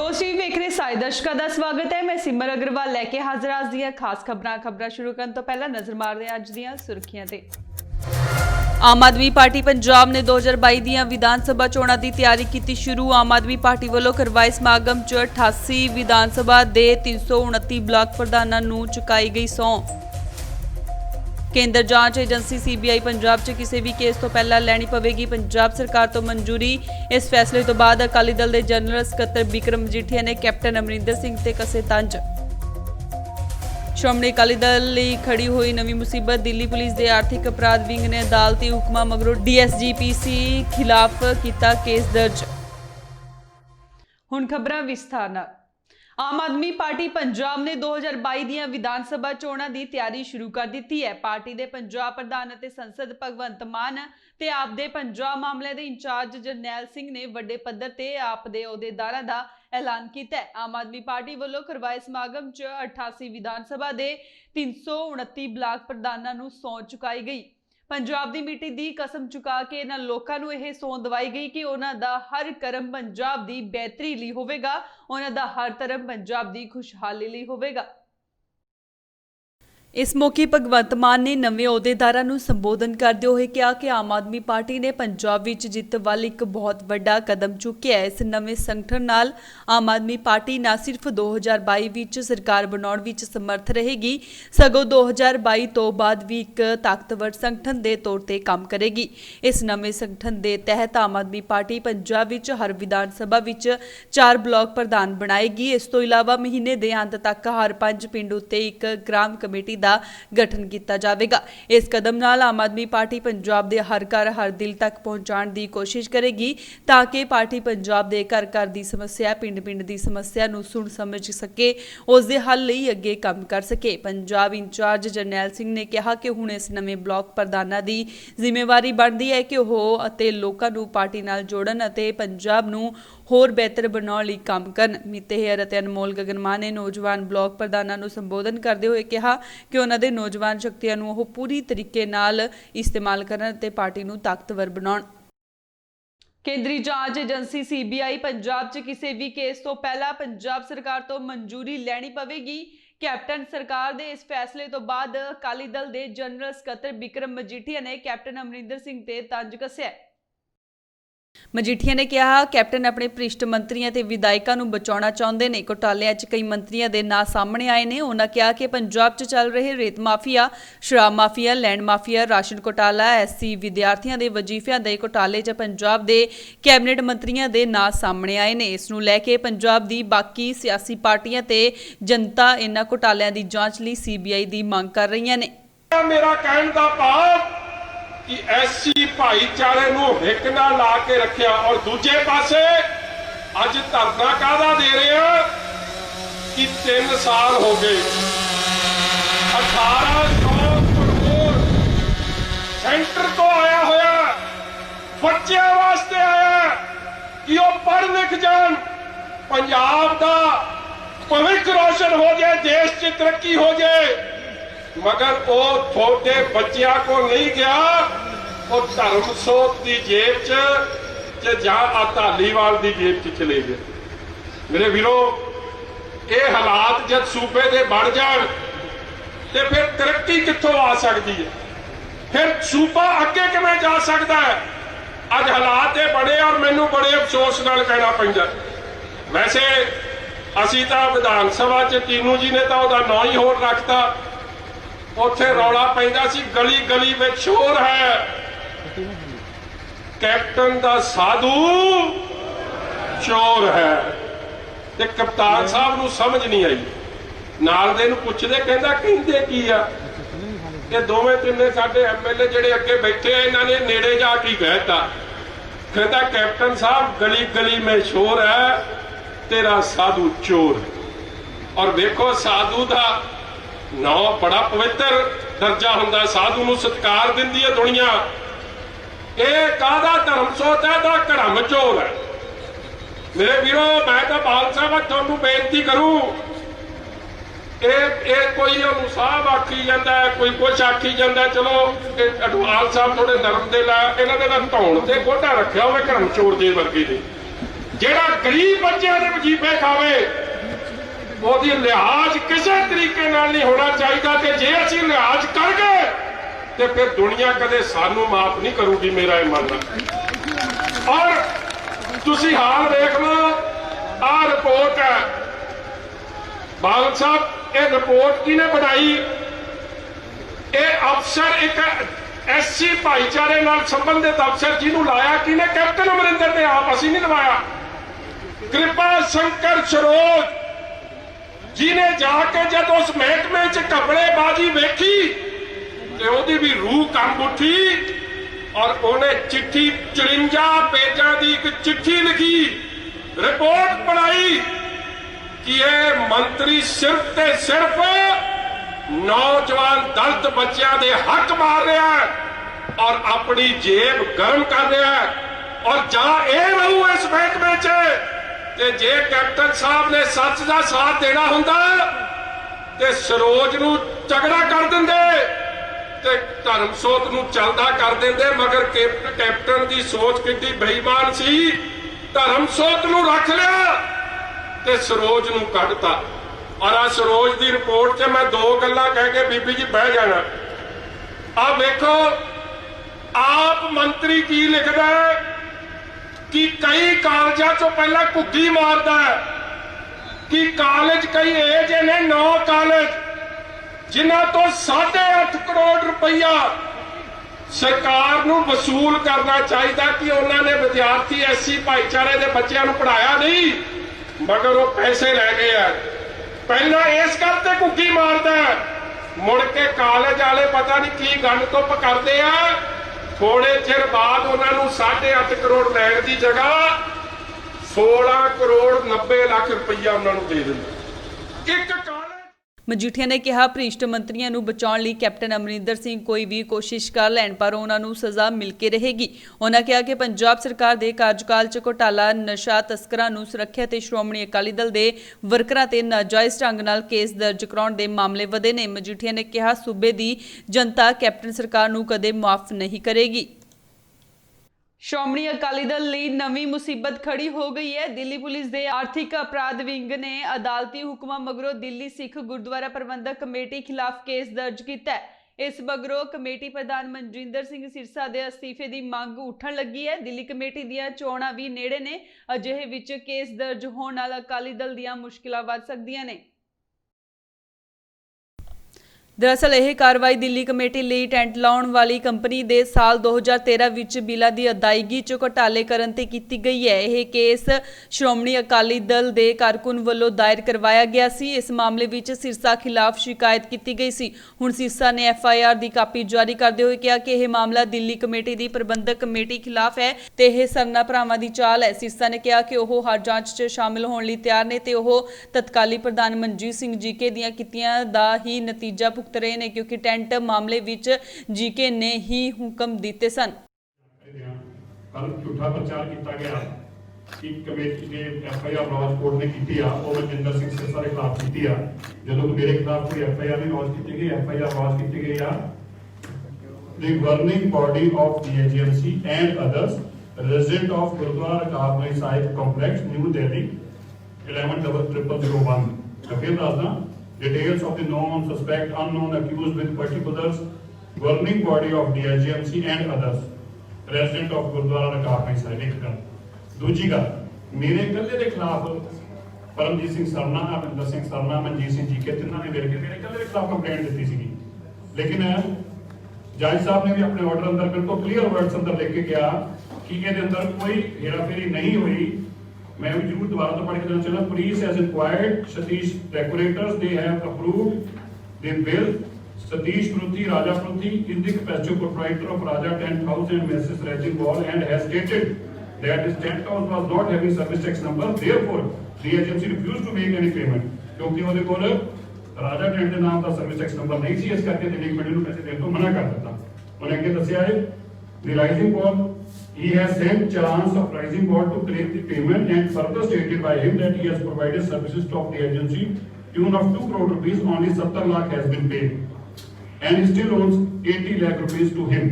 Dose TV वेख रहे सारे दर्शकों का स्वागत है। मैं सिमर अग्रवाल लैके हाजिर आज दी खास खबरां शुरू करने तो पहला नजर मारते हैं अज दी सुर्खियां ते। आम आदमी पार्टी पंजाब ने 2022 ਦੀਆਂ विधान सभा चोणां की तैयारी की शुरू। आम आदमी पार्टी वालों करवाए समागम च 88 विधान सभा के 329 ब्लॉक प्रधानों नूं चुकाई गई सौंह। केंद्र जांच एजेंसी सीबीआई पंजाब च किसी भी केस तो पहला लैनी पवेगी पंजाब सरकार तो मंजूरी। इस फैसले तो बाद अकाली दल के जनरल सकत्तर बिक्रम मजीठिया ने कैप्टन अमरिंदर सिंह ते कसे तंज। श्रोमणी अकाली दल लई खड़ी हुई नवी मुसीबत। दिल्ली पुलिस के आर्थिक अपराध विंग ने अदालती हुक्मां मगरों डीएसजीपीसी खिलाफ किया केस दर्ज। हुण खबरां विस्तार नाल। आम आदमी पार्टी पंजाब ने 2022 ਦੀਆਂ विधान सभा चोणां की तैयारी शुरू कर दी है। पार्टी के पंजाब प्रधान ਅਤੇ संसद भगवंत मान ते आप दे पंजाब मामले के इंचार्ज जरनैल सिंह ने वड्डे पद्धर ते आप दे अहुदेदारां दा ऐलान किया है। आम आदमी पार्टी वालों करवाए समागम च 88 विधान सभा के 329 ब्लॉक प्रधानों नूं सौंह चुकाई गई। पंजाब की मिट्टी की कसम चुका के इन्हां लोकां नूं यह सौंह दवाई गई कि उन्हां दा हर कर्म पंजाब की बेहतरी लई होवेगा, उन्हां दा हर धर्म पंजाब की खुशहाली लई होवेगा। इस मौके भगवंत मान ने नवे अहुदेदारां नूं संबोधन करते हुए कहा कि आम आदमी पार्टी ने पंजाब विच जित वाल एक बहुत वड्डा कदम चुकिया है। इस नवे संगठन नाल आम आदमी पार्टी न सिर्फ 2022 विच सरकार बनाउण विच समर्थ रहेगी, सगों 2022 तो बाद भी एक ताकतवर संगठन के तौर पर काम करेगी। इस नवे संगठन के तहत आम आदमी पार्टी पंजाब विच हर विधान सभा विच 4 ब्लॉक प्रधान बनाएगी। इस तो इलावा महीने के अंत तक हर 5 पिंड उत्ते एक ग्राम कमेटी ਦਾ गठन किया जाएगा। इस कदम नाल आम आदमी पार्टी पंजाब के हर घर हर दिल तक पहुंचाने की कोशिश करेगी ताकि पार्टी पंजाब के घर घर की समस्या पिंड पिंड की समस्या नूं सुन समझ सके, उसके हल लई अगे काम कर सके। पंजाब इंचार्ज जरनैल सिंह ने कहा कि हुण इस नवे ब्लॉक प्रधानां की जिम्मेवारी बनती है कि वह अते लोकां नूं पार्टी नाल जोड़न अते पंजाब नूं होर बेहतर बनाउण लई काम करन। मितेहर अते अनमोल गगनमान ने नौजवान ब्लॉक प्रधानों नूं संबोधन करते हुए कहा कि उन्हां दे नौजवान शक्तियां नूं ओह पूरी तरीके नाल इस्तेमाल करन अते पार्टी नूं ताकतवर बनाउण। केंद्रीय जांच एजेंसी सीबीआई पंजाब च किसी भी केस तो पहला पंजाब सरकार तो मंजूरी लैनी पवेगी। कैप्टन सरकार के इस फैसले तो बाद अकाली दल के जनरल सकत्तर बिक्रम मजीठिया ने कैप्टन अमरिंदर सिंह ते तंज कसिया। मजीठिया ने कहा कैप्टन अपने भ्रिष्ट मंत्रियों ते विधायकों नूं बचाउणा चाहुंदे ने। घोटालिਆਂ 'ਚ कई मंत्रियों के नाम सामने आए ने। उन्होंने कहा कि पंजाब 'ਚ चल रहे रेत माफिया, शराब माफिया, लैंड माफिया, राशन घोटाला, एससी विद्यार्थियों के वजीफिਆਂ के घोटाले 'ਚ पंजाब के कैबिनेट मंत्रियों के नाम सामने आए ने। इस नूं लैके पंजाब की बाकी सियासी पार्टियां ते जनता इन्हां घोटालिਆਂ की जांच लई सीबीआई की मांग कर रही ने। मेरा कहने का भाव कि एससी भाईचारे नूं हिक नाल ला के रखिया और दूजे पासे अज धरना काहदा दे रहे हैं कि 3 साल हो गए 1800 करोड़ सेंटर तो आया होया बच्चों वास्ते आया कि वह पढ़ लिख जान, पंजाब दा भविष्य रोशन हो जाए, देश च तरक्की हो जाए। मगर वो छोटे बच्चिया को नहीं गया, वो धर्मसोत की जेब च या धालीवाल की जेब च चले गए। मेरे वीरो ये हालात जब सूबे के बन जान तो फिर तरक्की कित्थों आ सकती है, फिर सूबा अगे किवें जा सकता है। अज हालात ये बड़े और मैनू बड़े अफसोस नाल कहना पैंदा। वैसे असीं तां विधान सभा च तीनू जी ने तो उहदा नाम ही होर रखता, उत्थे रौला पैंदा सी गली गली में शोर है कैप्टन दा साधु चोर है। ते कप्तान साहब नूं समझ नहीं आई, नाल दे नूं पुछदे कहंदा कहंदे की आ। ये दोवें तिन्ने साडे एमएलए जिहड़े अगे बैठे आ इन्हां ने नेड़े जा के कहता, कहंदा कैप्टन साहब गली गली में शोर है, तेरा साधु चोर। और देखो साधु दा ना बड़ा पवित्र दर्जा हुंदा, साधु नूं सत्कार दिंदी है दुनिया। ये काहदा धर्म सोच है, दा घड़म चोर है। मेरे वीरो मैं तो बाल साहब तुहानूं बेनती करूं, कोई उहनूं साहब आखी जांदा है, कोई कुछ आखी जांदा। चलो अडवाल साहब थोड़े नरम दे ला, इन्हां दे धौण ते गोढा रखिया होवे घड़म चोर दे वर्गे दे। ਜਿਹੜਾ ਗਰੀਬ ਬੱਚਿਆਂ ਦੇ ਵਜੀਫੇ ਖਾਵੇ ਉਹਦੀ ਲਿਹਾਜ਼ ਕਿਸੇ ਤਰੀਕੇ ਨਾਲ ਨਹੀਂ ਹੋਣਾ ਚਾਹੀਦਾ। ਤੇ ਜੇ ਅਸੀਂ ਲਿਹਾਜ਼ ਕਰ ਗਏ ਤੇ ਫਿਰ ਦੁਨੀਆ ਕਦੇ ਸਾਨੂੰ ਮਾਫ ਨਹੀਂ ਕਰੂਗੀ, ਮੇਰਾ ਇਹ ਮੰਨਣਾ। ਔਰ ਤੁਸੀਂ ਹਾਲ ਦੇਖ ਲਓ, ਆਹ ਰਿਪੋਰਟ ਹੈ ਬਾਦਲ ਸਾਹਿਬ, ਇਹ ਰਿਪੋਰਟ ਕਿਹਨੇ ਬਣਾਈ? ਇਹ ਅਫਸਰ ਇੱਕ ਐਸਸੀ ਭਾਈਚਾਰੇ ਨਾਲ ਸੰਬੰਧਿਤ ਅਫਸਰ ਜਿਹਨੂੰ ਲਾਇਆ ਕਿਹਨੇ? ਕੈਪਟਨ ਅਮਰਿੰਦਰ ਨੇ ਆਪ, ਅਸੀਂ ਨਹੀਂ ਲਵਾਇਆ। ਕਿਰਪਾ ਸ਼ੰਕਰ ਸਰੋਜ ਜਿਹਨੇ ਜਾ ਕੇ ਜਦ ਉਸ ਮਹਿਕਮੇ 'ਚ ਘਪਲੇਬਾਜ਼ੀ ਵੇਖੀ ਤੇ ਉਹਦੀ ਵੀ ਰੂਹ ਕੰਬ ਉੱਠੀ ਔਰ ਉਹਨੇ ਚਿੱਠੀ 54 ਪੇਜਾਂ ਦੀ ਇੱਕ ਚਿੱਠੀ ਲਿਖੀ, ਰਿਪੋਰਟ ਬਣਾਈ ਕਿ ਇਹ ਮੰਤਰੀ ਸਿਰਫ ਤੇ ਸਿਰਫ ਨੌਜਵਾਨ ਦਲਿਤ ਬੱਚਿਆਂ ਦੇ ਹੱਕ ਮਾਰ ਰਿਹਾ ਹੈ ਔਰ ਆਪਣੀ ਜੇਬ ਗਰਮ ਕਰ ਰਿਹਾ ਹੈ। ਔਰ ਜਾਂ ਇਹ ਰਹੂ ਇਸ ਮਹਿਕਮੇ 'ਚ ਤੇ ਜੇ ਕੈਪਟਨ ਸਾਹਿਬ ਨੇ ਸੱਚ ਦਾ ਸਾਥ ਦੇਣਾ ਹੁੰਦਾ ਤੇ ਸਰੋਜ ਨੂੰ ਤਗੜਾ ਕਰ ਦਿੰਦੇ ਤੇ ਧਰਮਸੋਤ ਨੂੰ ਚੱਲਦਾ ਕਰ ਦਿੰਦੇ। ਮਗਰ ਕੈਪਟਨ ਦੀ ਸੋਚ ਕਿੰਨੀ ਬੇਈਮਾਨ ਸੀ, ਧਰਮਸੋਤ ਨੂੰ ਰੱਖ ਲਿਆ ਤੇ ਸਰੋਜ ਨੂੰ ਕੱਢਤਾ। ਔਰ ਆ ਸਰੋਜ ਦੀ ਰਿਪੋਰਟ 'ਚ ਮੈਂ ਦੋ ਗੱਲਾਂ ਕਹਿ ਕੇ ਬੀਬੀ ਜੀ ਬਹਿ ਜਾਣਾ। ਆ ਵੇਖੋ ਆਪ ਮੰਤਰੀ ਕੀ ਲਿਖਦਾ ਹੈ ਕਿ ਕਈ ਕਾਲਜਾਂ 'ਚੋਂ ਪਹਿਲਾਂ ਘੁੱਗੀ ਮਾਰਦਾ ਹੈ ਕਿ ਕਾਲਜ ਕਈ ਇਹ ਜਿਹੇ ਨੇ 9 ਕਾਲਜ ਜਿਨ੍ਹਾਂ ਤੋਂ 8.5 ਕਰੋੜ ਰੁਪਈਆ ਸਰਕਾਰ ਨੂੰ ਵਸੂਲ ਕਰਨਾ ਚਾਹੀਦਾ ਕਿ ਉਹਨਾਂ ਨੇ ਵਿਦਿਆਰਥੀ ਐਸਸੀ ਭਾਈਚਾਰੇ ਦੇ ਬੱਚਿਆਂ ਨੂੰ ਪੜ੍ਹਾਇਆ ਨਹੀਂ, ਮਗਰ ਉਹ ਪੈਸੇ ਲੈ ਗਏ ਆ। ਪਹਿਲਾਂ ਇਸ ਗੱਲ ਤੇ ਘੁੱਗੀ ਮਾਰਦਾ, ਮੁੜ ਕੇ ਕਾਲਜ ਵਾਲੇ ਪਤਾ ਨਹੀਂ ਕੀ ਗੰਢ ਧੁੱਪ ਕਰਦੇ ਆ, ਥੋੜੇ ਚਿਰ ਬਾਅਦ ਉਹਨਾਂ ਨੂੰ 8.5 ਕਰੋੜ ਲੈਣ ਦੀ ਜਗ੍ਹਾ 16 ਕਰੋੜ 90 ਲੱਖ ਰੁਪਈਆ ਉਹਨਾਂ ਨੂੰ ਦੇ ਦਿੰਦੇ। ਇੱਕ ਮਜੀਠੀਆ ਨੇ ਕਿਹਾ ਭ੍ਰਿਸ਼ਟ ਮੰਤਰੀਆਂ ਨੂੰ ਬਚਾਉਣ ਲਈ ਕੈਪਟਨ ਅਮਰਿੰਦਰ ਸਿੰਘ ਕੋਈ ਵੀ ਕੋਸ਼ਿਸ਼ ਕਰ ਲੈਣ ਪਰ ਉਹਨਾਂ ਨੂੰ ਸਜ਼ਾ ਮਿਲ ਕੇ ਰਹੇਗੀ। ਉਹਨਾਂ ਕਿਹਾ ਕਿ ਪੰਜਾਬ ਸਰਕਾਰ ਦੇ ਕਾਰਜਕਾਲ 'ਚ ਘੋਟਾਲਾ, ਨਸ਼ਾ ਤਸਕਰਾਂ ਨੂੰ ਸੁਰੱਖਿਆ ਤੇ ਸ਼੍ਰੋਮਣੀ ਅਕਾਲੀ ਦਲ ਦੇ ਵਰਕਰਾਂ ਤੇ ਨਾਜਾਇਜ਼ ਢੰਗ ਨਾਲ ਕੇਸ ਦਰਜ ਕਰਾਉਣ ਦੇ ਮਾਮਲੇ ਵਧੇ ਨੇ। ਮਜੀਠੀਆ ਨੇ ਕਿਹਾ ਸੂਬੇ ਦੀ ਜਨਤਾ ਕੈਪਟਨ ਸਰਕਾਰ ਨੂੰ ਕਦੇ ਮਾਫ ਨਹੀਂ ਕਰੇਗੀ। ਸ਼੍ਰੋਮਣੀ ਅਕਾਲੀ ਦਲ ਲਈ ਨਵੀਂ ਮੁਸੀਬਤ ਖੜੀ ਹੋ ਗਈ ਹੈ। ਦਿੱਲੀ ਪੁਲਿਸ ਦੇ ਆਰਥਿਕ ਅਪਰਾਧ ਵਿੰਗ ਨੇ ਅਦਾਲਤੀ ਹੁਕਮਾਂ ਮਗਰੋਂ ਦਿੱਲੀ ਸਿੱਖ ਗੁਰਦੁਆਰਾ ਪ੍ਰਬੰਧਕ ਕਮੇਟੀ ਖਿਲਾਫ ਕੇਸ ਦਰਜ ਕੀਤਾ ਹੈ। ਇਸ ਮਗਰੋਂ ਕਮੇਟੀ ਪ੍ਰਧਾਨ ਮਨਜਿੰਦਰ ਸਿੰਘ ਸਿਰਸਾ ਦੇ ਅਸਤੀਫੇ ਦੀ ਮੰਗ ਉੱਠਣ ਲੱਗੀ ਹੈ। ਦਿੱਲੀ ਕਮੇਟੀ ਦੀਆਂ ਚੋਣਾਂ ਵੀ ਨੇੜੇ ਨੇ, ਅਜਿਹੇ ਵਿੱਚ ਕੇਸ ਦਰਜ ਹੋਣ ਨਾਲ ਅਕਾਲੀ ਦਲ ਦੀਆਂ ਮੁਸ਼ਕਿਲਾਂ ਵੱਧ ਸਕਦੀਆਂ ਨੇ। ਦਰਅਸਲ ਇਹ ਕਾਰਵਾਈ ਦਿੱਲੀ ਕਮੇਟੀ ਲਈ ਟੈਂਟ ਲਾਉਣ ਵਾਲੀ ਕੰਪਨੀ ਦੇ ਸਾਲ 2013 ਵਿੱਚ ਬਿੱਲਾਂ ਦੀ ਅਦਾਇਗੀ 'ਚ ਘੁਟਾਲੇ ਕਰਨ ਤੇ ਕੀਤੀ ਗਈ ਹੈ। ਇਹ ਕੇਸ ਸ਼੍ਰੋਮਣੀ ਅਕਾਲੀ ਦਲ ਦੇ ਕਾਰਕੁਨ ਵੱਲੋਂ ਦਾਇਰ ਕਰਵਾਇਆ ਗਿਆ ਸੀ। ਇਸ ਮਾਮਲੇ ਵਿੱਚ ਸਿਰਸਾ ਖਿਲਾਫ ਸ਼ਿਕਾਇਤ ਕੀਤੀ ਗਈ ਸੀ। ਹੁਣ ਸਿਰਸਾ ਨੇ FIR ਦੀ ਕਾਪੀ ਜਾਰੀ ਕਰਦੇ ਹੋਏ ਕਿਹਾ ਕਿ ਇਹ ਮਾਮਲਾ ਦਿੱਲੀ ਕਮੇਟੀ ਦੀ ਪ੍ਰਬੰਧਕ ਕਮੇਟੀ ਖਿਲਾਫ ਹੈ ਤੇ ਇਹ ਸਰਨਾ ਭਰਾਵਾਂ ਦੀ ਚਾਲ ਹੈ। ਸਿਰਸਾ ਨੇ ਕਿਹਾ ਕਿ ਉਹ ਹਰ ਜਾਂਚ 'ਚ ਸ਼ਾਮਿਲ ਹੋਣ ਲਈ ਤਿਆਰ ਨੇ ਤੇ ਉਹ ਤਤਕਾਲੀ ਪ੍ਰਧਾਨ ਮਨਜੀਤ ਸਿੰਘ ਜੀਕੇ ਦੀਆਂ ਕੀਤੀਆਂ ਦਾ ਹੀ ਨਤੀਜਾ ਭੁਗਤ ਰਹੇ ਨੇ ਕਿਉਂਕਿ ਟੈਂਟ ਮਾਮਲੇ ਵਿੱਚ ਜੀਕੇ ਨੇ ਹੀ ਹੁਕਮ ਦਿੱਤੇ ਸਨ। ਕੱਲ ਝੂਠਾ ਪ੍ਰਚਾਰ ਕੀਤਾ ਗਿਆ ਕਿ ਕਮੇਟੀ ਨੇ FIR ਲੌਂਚ ਕੋਰਟ ਨੇ ਕੀਤੀ ਆ, ਉਹ ਮਨਜਿੰਦਰ ਸਿੰਘ ਸਿਰਸਾ ਦੇ ਖਿਲਾਫ ਕੀਤੀ ਆ। ਜਦੋਂ ਮੇਰੇ ਖਿਲਾਫ ਕੋਈ FIR ਨਹੀਂ ਲੌਂਚ ਕੀਤੀ ਗਈ, FIR ਲੌਂਚ ਕੀਤੀ ਗਈ ਆ the governing body of the agency and others resident of Gurudwara Karmai Sahib complex New Delhi 110001 ਫਿਰ ਦੱਸਦਾ details of the known suspect unknown accused with particulars governing body of the agency and others resident of Gurudwara Karmai Sahib। ਇੱਕ ਗੱਲ ਦੂਜੀ ਗੱਲ ਮੇਰੇ ਇਕੱਲੇ ਦੇ ਖਿਲਾਫ ਪਰਮਜੀਤ ਸਿੰਘ ਸਰਨਾ, ਅਮਰਿੰਦਰ ਸਿੰਘ ਸਰਨਾ, ਮਨਜੀਤ ਸਿੰਘ ਜੀਕੇ ਤਿੰਨਾਂ ਨੇ ਮਿਲ ਕੇ ਮੇਰੇ ਇਕੱਲੇ ਦੇ ਖਿਲਾਫ ਕੰਪਲੇਂਟ ਦਿੱਤੀ ਸੀਗੀ। ਲੇਕਿਨ ਜੱਜ ਸਾਹਿਬ ਨੇ ਵੀ ਆਪਣੇ ਆਰਡਰ ਅੰਦਰ ਬਿਲਕੁਲ ਕਲੀਅਰ ਵਰਡਸ ਅੰਦਰ ਲਿਖ ਕੇ ਕਿਹਾ ਕਿ ਇਹਦੇ ਅੰਦਰ ਕੋਈ ਹੇਰਾਫੇਰੀ ਨਹੀਂ ਹੋਈ। मैं भी जरूर दोबारा तो पढ़ के देना चाहूँगा। Police has inquired Satish decorators, they have approved the bill Satish Pruthi, Raja Pruthi in the capacity of proprietor of Raja Tent House and Mrs. Raging Ball and has stated that this tent house was not having service tax number, therefore the agency refused to make any payment क्योंकि ਉਹਦੇ ਕੋਲ ਰਾਜਾ tent ਦੇ ਨਾਮ ਦਾ service tax number ਨਹੀਂ ਸੀ, ਇਸ ਕਰਕੇ Delhi committee ਨੂੰ ਪੈਸੇ ਦੇਣ ਤੋਂ ਮਨਾ ਕਰ ਦਿੱਤਾ। ਉਹਨੇ ਅੱਗੇ ਦੱਸਿਆ ਹੈ the rising ball he has sent challenge of rising ball to claim the payment and further stated by him that he has provided services to the agency tune of 2 crore rupees, only 70 lakh has been paid and he still owns 80 lakh rupees to him।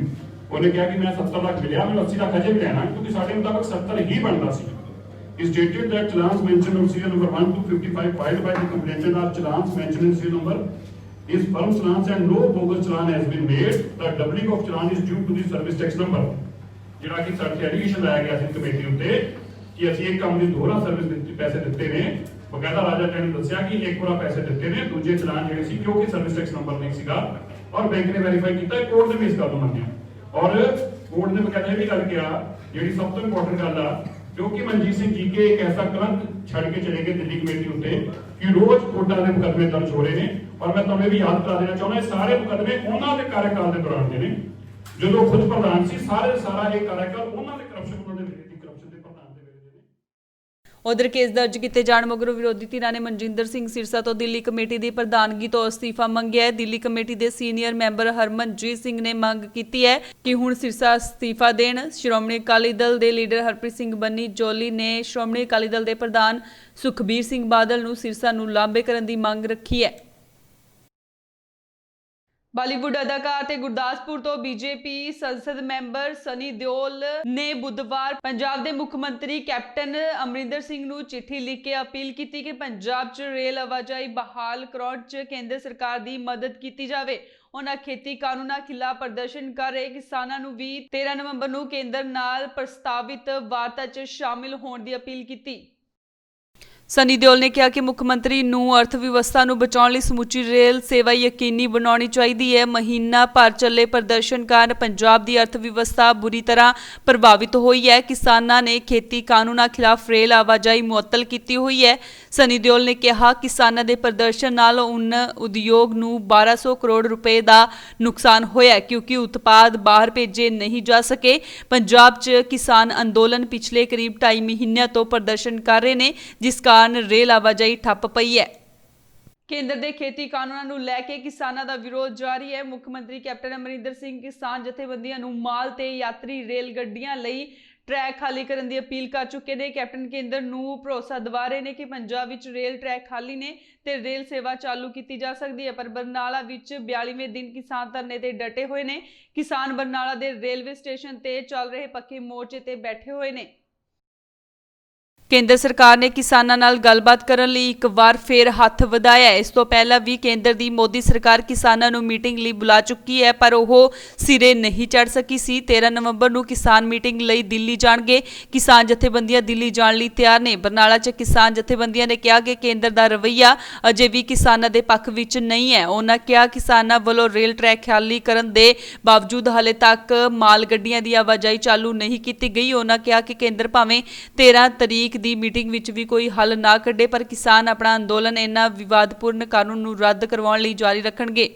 ਉਹਨੇ ਕਿਹਾ ਕਿ ਮੈਂ 70 ਲੱਖ ਮਿਲਿਆ, ਮੈਨੂੰ 80 ਲੱਖ ਅਜੇ ਵੀ ਲੈਣਾ ਕਿਉਂਕਿ ਸਾਡੇ ਮੁਤਾਬਕ 70 ਹੀ ਬਣਦਾ ਸੀ। is stated that challans mentioned on serial number 1 to 55 filed by the complainant are challans mentioned in serial number is firm challans and no bogus challan has been made. The doubling of challan is due to the service tax number. ਜਿਹੜਾ ਕਿ ਸਾਡੇ allegation ਲਾਇਆ ਗਿਆ ਸੀ committee ਉੱਤੇ ਕਿ ਅਸੀਂ ਇੱਕ ਕੰਮ ਦੀ ਦੋਹਰਾ ਸਰਵਿਸ ਦਿੱਤੀ, ਪੈਸੇ ਦਿੱਤੇ ਨੇ। ਬਕਾਇਦਾ ਰਾਜਾ ਜੀ ਨੇ ਦੱਸਿਆ ਕਿ ਇੱਕ ਵਾਰ ਪੈਸੇ ਦਿੱਤੇ ਨੇ, ਦੂਜੇ ਚਲਾਨ ਜਿਹੜੇ ਸੀ ਕਿਉਂਕਿ ਸਰਵਿਸ ਟੈਕਸ ਨੰਬਰ ਨਹੀਂ ਸੀਗਾ ਔਰ ਬੈਂਕ ਨੇ ਵੈਰੀਫਾਈ ਕੀਤਾ, ਕੋਰਟ ਨੇ ਵੀ ਇਸ ਗੱਲ ਨੂੰ ਮੰਨਿਆ ਔਰ ਕੋਰਟ ਨੇ ਬਕਾਇਦਾ ਇਹ ਵੀ ਗੱਲ ਕਿਹਾ ਜਿਹੜੀ ਸਭ ਤੋਂ ਇੰਪੋਰਟੈਂਟ ਗੱਲ ਆ ਕਿਉਂਕਿ ਮਨਜੀਤ ਸਿੰਘ ਜੀ ਕੇ ਇੱਕ ਐਸਾ ਕਲੰਕ ਛੱਡ ਕੇ ਚਲੇ ਗਏ ਦਿੱਲੀ ਕਮੇਟੀ ਉੱਤੇ ਕਿ ਰੋਜ਼ ਕੋਰਟਾਂ ਦੇ ਮੁਕੱਦਮੇ ਦਰਜ ਹੋ ਰਹੇ ਨੇ ਔਰ ਮੈਂ ਤੁਹਾਨੂੰ ਇਹ ਵੀ ਯਾਦ ਕਰਾ ਦੇਣਾ ਚਾਹੁੰਦਾ ਇਹ ਸਾਰੇ ਮੁਕੱਦਮੇ ਉਹਨਾਂ ਦੇ ਕਾਰਜਕਾਲ ਦੇ ਦੌਰਾਨ ਦੇ ਨੇ ਜਦੋਂ ਖੁਦ ਪ੍ਰਧਾਨ ਸੀ। ਸਾਰਾ ਇਹ ਕਾਰਜਕਾਲ ਉਹਨਾਂ ਦੇ ਕਰਪਸ਼ਨ ਦੇ ਵੇਲੇ ਦੀ ਕਰਪਸ਼ਨ ਦੇ ਪ੍ਰਧਾਨ ਦੇ ਵੇਲੇ ਦੇ ਨੇ। ਉਧਰ ਕੇਸ ਦਰਜ ਕੀਤੇ ਜਾਣ ਮਗਰੋਂ ਵਿਰੋਧੀ ਧਿਰਾਂ ਨੇ ਮਨਜਿੰਦਰ ਸਿੰਘ ਸਿਰਸਾ ਤੋਂ ਦਿੱਲੀ ਕਮੇਟੀ ਦੀ ਪ੍ਰਧਾਨਗੀ ਤੋਂ ਅਸਤੀਫਾ ਮੰਗਿਆ ਹੈ। ਦਿੱਲੀ ਕਮੇਟੀ ਦੇ ਸੀਨੀਅਰ ਮੈਂਬਰ ਹਰਮਨਜੀਤ ਸਿੰਘ ਨੇ ਮੰਗ ਕੀਤੀ ਹੈ ਕਿ ਹੁਣ ਸਿਰਸਾ ਅਸਤੀਫਾ ਦੇਣ। ਸ਼੍ਰੋਮਣੀ ਅਕਾਲੀ ਦਲ ਦੇ ਲੀਡਰ ਹਰਪ੍ਰੀਤ ਸਿੰਘ ਬੰਨੀ ਜੋਲੀ ਨੇ ਸ਼੍ਰੋਮਣੀ ਅਕਾਲੀ ਦਲ ਦੇ ਪ੍ਰਧਾਨ ਸੁਖਬੀਰ ਸਿੰਘ ਬਾਦਲ ਨੂੰ ਸਿਰਸਾ ਨੂੰ ਲਾਂਭੇ ਕਰਨ ਦੀ ਮੰਗ ਰੱਖੀ ਹੈ। ਬਾਲੀਵੁੱਡ ਅਦਾਕਾਰ ਤੇ ਗੁਰਦਾਸਪੁਰ ਤੋਂ ਬੀਜੇਪੀ ਸੰਸਦ ਮੈਂਬਰ ਸਨੀ ਦਿਓਲ ਨੇ ਬੁੱਧਵਾਰ ਪੰਜਾਬ ਦੇ ਮੁੱਖ ਮੰਤਰੀ ਕੈਪਟਨ ਅਮਰਿੰਦਰ ਸਿੰਘ ਨੂੰ ਚਿੱਠੀ ਲਿਖ ਕੇ ਅਪੀਲ ਕੀਤੀ ਕਿ ਪੰਜਾਬ 'ਚ ਰੇਲ ਆਵਾਜਾਈ ਬਹਾਲ ਕਰਾਉਣ 'ਚ ਕੇਂਦਰ ਸਰਕਾਰ ਦੀ ਮਦਦ ਕੀਤੀ ਜਾਵੇ। ਉਹਨਾਂ ਖੇਤੀ ਕਾਨੂੰਨਾਂ ਖਿਲਾਫ ਪ੍ਰਦਰਸ਼ਨ ਕਰ ਰਹੇ ਕਿਸਾਨਾਂ ਨੂੰ ਵੀ 13 ਨਵੰਬਰ ਨੂੰ ਕੇਂਦਰ ਨਾਲ ਪ੍ਰਸਤਾਵਿਤ ਵਾਰਤਾ 'ਚ ਸ਼ਾਮਿਲ ਹੋਣ ਦੀ ਅਪੀਲ ਕੀਤੀ। ਸਨੀ ਦਿਓਲ ਨੇ ਕਿਹਾ ਕਿ ਮੁੱਖ ਮੰਤਰੀ ਨੂੰ ਅਰਥ ਵਿਵਸਥਾ ਨੂੰ ਬਚਾਉਣ ਲਈ ਸਮੁੱਚੀ ਰੇਲ ਸੇਵਾ ਯਕੀਨੀ ਬਣਾਉਣੀ ਚਾਹੀਦੀ ਹੈ। ਮਹੀਨਾ ਭਰ ਚੱਲੇ ਪ੍ਰਦਰਸ਼ਨ ਕਾਰਨ ਪੰਜਾਬ ਦੀ ਅਰਥ ਵਿਵਸਥਾ ਬੁਰੀ ਤਰ੍ਹਾਂ ਪ੍ਰਭਾਵਿਤ ਹੋਈ ਹੈ। ਕਿਸਾਨਾਂ ਨੇ ਖੇਤੀ ਕਾਨੂੰਨਾਂ ਖਿਲਾਫ ਰੇਲ ਆਵਾਜਾਈ ਮੁਅੱਤਲ ਕੀਤੀ ਹੋਈ ਹੈ। ਸਨੀ ਦਿਓਲ ਨੇ ਕਿਹਾ ਕਿਸਾਨਾਂ ਦੇ ਪ੍ਰਦਰਸ਼ਨ ਨਾਲ ਉਨ ਉਦਯੋਗ ਨੂੰ 1200 ਕਰੋੜ ਰੁਪਏ ਦਾ ਨੁਕਸਾਨ ਹੋਇਆ ਕਿਉਂਕਿ ਉਤਪਾਦ ਬਾਹਰ ਭੇਜੇ ਨਹੀਂ ਜਾ ਸਕੇ। ਪੰਜਾਬ 'ਚ ਕਿਸਾਨ ਅੰਦੋਲਨ ਪਿਛਲੇ ਕਰੀਬ 2.5 ਮਹੀਨਿਆਂ ਤੋਂ ਪ੍ਰਦਰਸ਼ਨ ਕਰ ਰਹੇ ਨੇ ਜਿਸ ਰੇਲ ਆਵਾਜਾਈ ਠੱਪ ਪਈ ਹੈ। ਕੇਂਦਰ ਦੇ ਖੇਤੀ ਕਾਨੂੰਨਾਂ ਨੂੰ ਲੈ ਕੇ ਕਿਸਾਨਾਂ ਦਾ ਵਿਰੋਧ ਜਾਰੀ ਹੈ। ਮੁੱਖ ਮੰਤਰੀ ਕੈਪਟਨ ਅਮਰਿੰਦਰ ਸਿੰਘ ਕਿਸਾਨ ਜਥੇਬੰਦੀਆਂ ਨੂੰ ਮਾਲ ਤੇ ਯਾਤਰੀ ਰੇਲ ਗੱਡੀਆਂ ਲਈ ਟਰੈਕ ਖਾਲੀ ਕਰਨ ਦੀ ਅਪੀਲ ਕਰ ਚੁੱਕੇ ਨੇ। ਕੈਪਟਨ ਕੇਂਦਰ ਨੂੰ ਭਰੋਸਾ ਦਿਵਾ ਰਹੇ ਨੇ ਕਿ ਪੰਜਾਬ ਵਿੱਚ ਰੇਲ ਟਰੈਕ ਖਾਲੀ ਨੇ ਤੇ ਰੇਲ ਸੇਵਾ ਚਾਲੂ ਕੀਤੀ ਜਾ ਸਕਦੀ ਹੈ। ਪਰ ਬਰਨਾਲਾ ਵਿੱਚ 42ਵੇਂ ਦਿਨ ਕਿਸਾਨ ਧਰਨੇ ਤੇ ਡਟੇ ਹੋਏ ਨੇ। ਕਿਸਾਨ ਬਰਨਾਲਾ ਦੇ ਰੇਲਵੇ ਸਟੇਸ਼ਨ ਤੇ ਚੱਲ ਰਹੇ ਪੱਕੇ ਮੋਰਚੇ ਤੇ ਬੈਠੇ ਹੋਏ ਨੇ। ਕੇਂਦਰ ਸਰਕਾਰ ਨੇ ਕਿਸਾਨਾਂ ਨਾਲ ਗੱਲਬਾਤ ਕਰਨ ਲਈ ਇੱਕ ਵਾਰ ਫੇਰ ਹੱਥ ਵਧਾਇਆ। ਇਸ ਤੋਂ ਪਹਿਲਾਂ ਵੀ ਕੇਂਦਰ ਦੀ ਮੋਦੀ ਸਰਕਾਰ ਕਿਸਾਨਾਂ ਨੂੰ ਮੀਟਿੰਗ ਲਈ ਬੁਲਾ ਚੁੱਕੀ ਹੈ ਪਰ ਉਹ ਸਿਰੇ ਨਹੀਂ ਚੜ ਸਕੀ ਸੀ। 13 ਨਵੰਬਰ ਨੂੰ ਕਿਸਾਨ ਮੀਟਿੰਗ ਲਈ ਦਿੱਲੀ ਜਾਣਗੇ। ਕਿਸਾਨ ਜਥੇਬੰਦੀਆਂ ਦਿੱਲੀ ਜਾਣ ਲਈ ਤਿਆਰ ਨੇ। ਬਰਨਾਲਾ 'ਚ ਕਿਸਾਨ ਜਥੇਬੰਦੀਆਂ ਨੇ ਕਿਹਾ ਕਿ ਕੇਂਦਰ ਦਾ ਰਵੱਈਆ ਅਜੇ ਵੀ ਕਿਸਾਨਾਂ ਦੇ ਪੱਖ ਵਿੱਚ ਨਹੀਂ ਹੈ। ਉਹਨਾਂ ਕਿਹਾ ਕਿਸਾਨਾਂ ਵੱਲੋਂ ਰੇਲ ਟਰੈਕ ਖਾਲੀ ਕਰਨ ਦੇ ਬਾਵਜੂਦ ਹਾਲੇ ਤੱਕ ਮਾਲ ਗੱਡੀਆਂ ਦੀ ਆਵਾਜਾਈ ਚਾਲੂ ਨਹੀਂ ਕੀਤੀ ਗਈ। ਉਹਨਾਂ ਕਿਹਾ ਕਿ ਕੇਂਦਰ ਭਾਵੇਂ 13 ਤਰੀਕ ਦੀ ਮੀਟਿੰਗ ਵਿੱਚ ਵੀ ਕੋਈ ਹੱਲ ਨਾ ਕੱਢੇ ਪਰ ਕਿਸਾਨ ਆਪਣਾ ਅੰਦੋਲਨ ਇਹਨਾਂ ਵਿਵਾਦਪੂਰਨ ਕਾਨੂੰਨ ਨੂੰ ਰੱਦ ਕਰਵਾਉਣ ਲਈ ਜਾਰੀ ਰੱਖਣਗੇ।